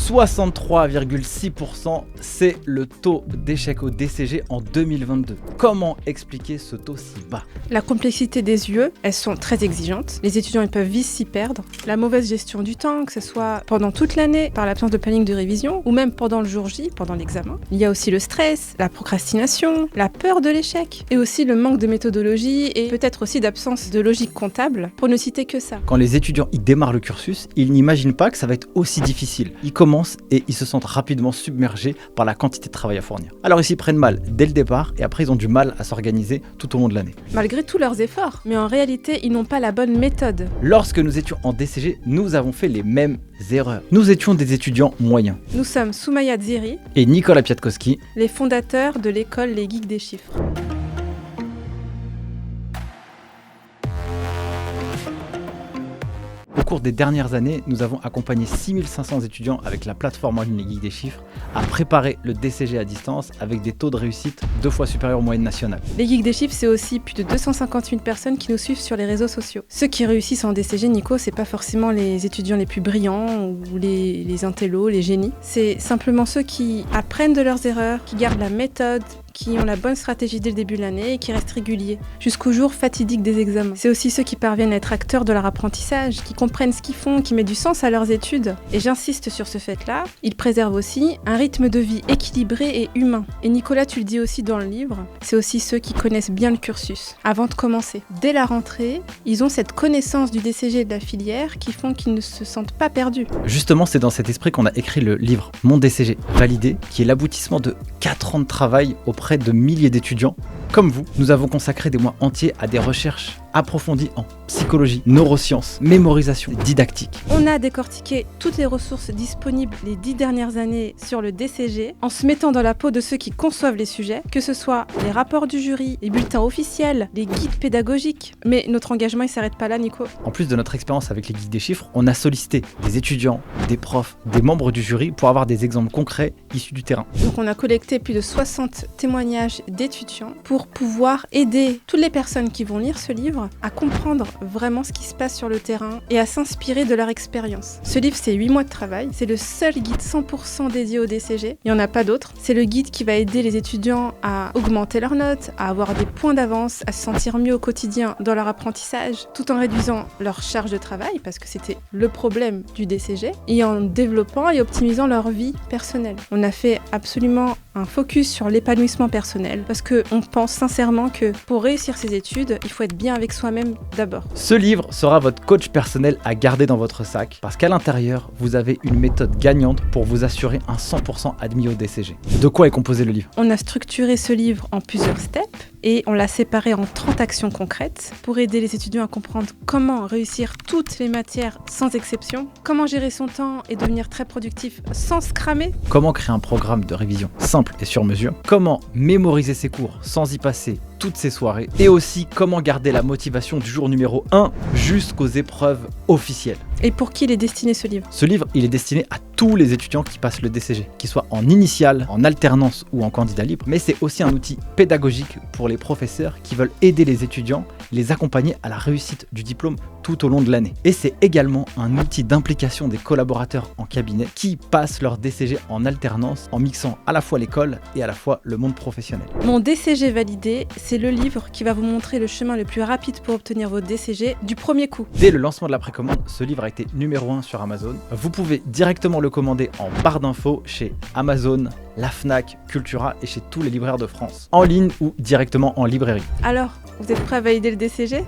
63,6%, c'est le taux d'échec au DCG en 2022. Comment expliquer ce taux si bas? La complexité des UE, elles sont très exigeantes. Les étudiants ils peuvent vite s'y perdre. La mauvaise gestion du temps, que ce soit pendant toute l'année, par l'absence de planning de révision, ou même pendant le jour J, pendant l'examen. Il y a aussi le stress, la procrastination, la peur de l'échec, et aussi le manque de méthodologie, et peut-être aussi d'absence de logique comptable, pour ne citer que ça. Quand les étudiants y démarrent le cursus, ils n'imaginent pas que ça va être aussi difficile. Ils commencent et ils se sentent rapidement submergés par la quantité de travail à fournir. Alors ils s'y prennent mal dès le départ et après ils ont du mal à s'organiser tout au long de l'année. Malgré tous leurs efforts, mais en réalité, ils n'ont pas la bonne méthode. Lorsque nous étions en DCG, nous avons fait les mêmes erreurs. Nous étions des étudiants moyens. Nous sommes Soumaya Dziri, Et Nicolas Piatkowski, les fondateurs de l'école Les Geeks des Chiffres. au cours des dernières années, nous avons accompagné 6500 étudiants avec la plateforme en ligne Les Geeks des Chiffres à préparer le DCG à distance avec des taux de réussite 2 fois supérieurs aux moyennes nationales. Les Geeks des Chiffres, c'est aussi plus de 250 000 personnes qui nous suivent sur les réseaux sociaux. Ceux qui réussissent en DCG, Nico, c'est pas forcément les étudiants les plus brillants ou les intellos, les génies. C'est simplement ceux qui apprennent de leurs erreurs, qui gardent la méthode, qui ont la bonne stratégie dès le début de l'année et qui restent réguliers, jusqu'au jour fatidique des examens. C'est aussi ceux qui parviennent à être acteurs de leur apprentissage, qui comprennent ce qu'ils font, qui mettent du sens à leurs études. Et j'insiste sur ce fait-là, ils préservent aussi un rythme de vie équilibré et humain. Et Nicolas, tu le dis aussi dans le livre, c'est aussi ceux qui connaissent bien le cursus, avant de commencer. Dès la rentrée, ils ont cette connaissance du DCG et de la filière qui font qu'ils ne se sentent pas perdus. Justement, c'est dans cet esprit qu'on a écrit le livre Mon DCG validé, qui est l'aboutissement de 4 ans de travail auprès de milliers d'étudiants. Comme vous, nous avons consacré des mois entiers à des recherches approfondies en psychologie, neurosciences, mémorisation et didactique. On a décortiqué toutes les ressources disponibles les 10 dernières années sur le DCG en se mettant dans la peau de ceux qui conçoivent les sujets, que ce soit les rapports du jury, les bulletins officiels, les guides pédagogiques. Mais notre engagement il s'arrête pas là, Nico. En plus de notre expérience avec les Geeks des Chiffres, on a sollicité des étudiants, des profs, des membres du jury pour avoir des exemples concrets issus du terrain. Donc on a collecté plus de 60 témoignages d'étudiants pour pouvoir aider toutes les personnes qui vont lire ce livre à comprendre vraiment ce qui se passe sur le terrain et à s'inspirer de leur expérience. Ce livre, c'est 8 mois de travail. C'est le seul guide 100% dédié au DCG. Il n'y en a pas d'autres. C'est le guide qui va aider les étudiants à augmenter leurs notes, à avoir des points d'avance, à se sentir mieux au quotidien dans leur apprentissage, tout en réduisant leur charge de travail, parce que c'était le problème du DCG, et en développant et optimisant leur vie personnelle. On a fait absolument un focus sur l'épanouissement personnel, parce qu'on pense sincèrement que pour réussir ses études, il faut être bien avec soi-même d'abord. Ce livre sera votre coach personnel à garder dans votre sac, parce qu'à l'intérieur, vous avez une méthode gagnante pour vous assurer un 100% admis au DCG. De quoi est composé le livre? On a structuré ce livre en plusieurs steps et on l'a séparé en 30 actions concrètes pour aider les étudiants à comprendre comment réussir toutes les matières sans exception, comment gérer son temps et devenir très productif sans se cramer, Comment créer un programme de révision simple et sur mesure, comment mémoriser ses cours sans y passer toutes ses soirées, et aussi comment garder la motivation du jour numéro 1 jusqu'aux épreuves officielles. Et pour qui il est destiné ce livre? Ce livre, il est destiné à tous les étudiants qui passent le DCG, qu'ils soient en initiale, en alternance ou en candidat libre, mais c'est aussi un outil pédagogique pour les professeurs qui veulent aider les étudiants, les accompagner à la réussite du diplôme tout au long de l'année. Et c'est également un outil d'implication des collaborateurs en cabinet qui passent leur DCG en alternance en mixant à la fois l'école et à la fois le monde professionnel. Mon DCG validé, c'est le livre qui va vous montrer le chemin le plus rapide pour obtenir votre DCG du premier coup. Dès le lancement de la précommande, ce livre a été numéro 1 sur Amazon. Vous pouvez directement le commander en barre d'infos chez Amazon, la Fnac, Cultura et chez tous les libraires de France, en ligne ou directement en librairie. Alors, vous êtes prêts à valider le DCG ?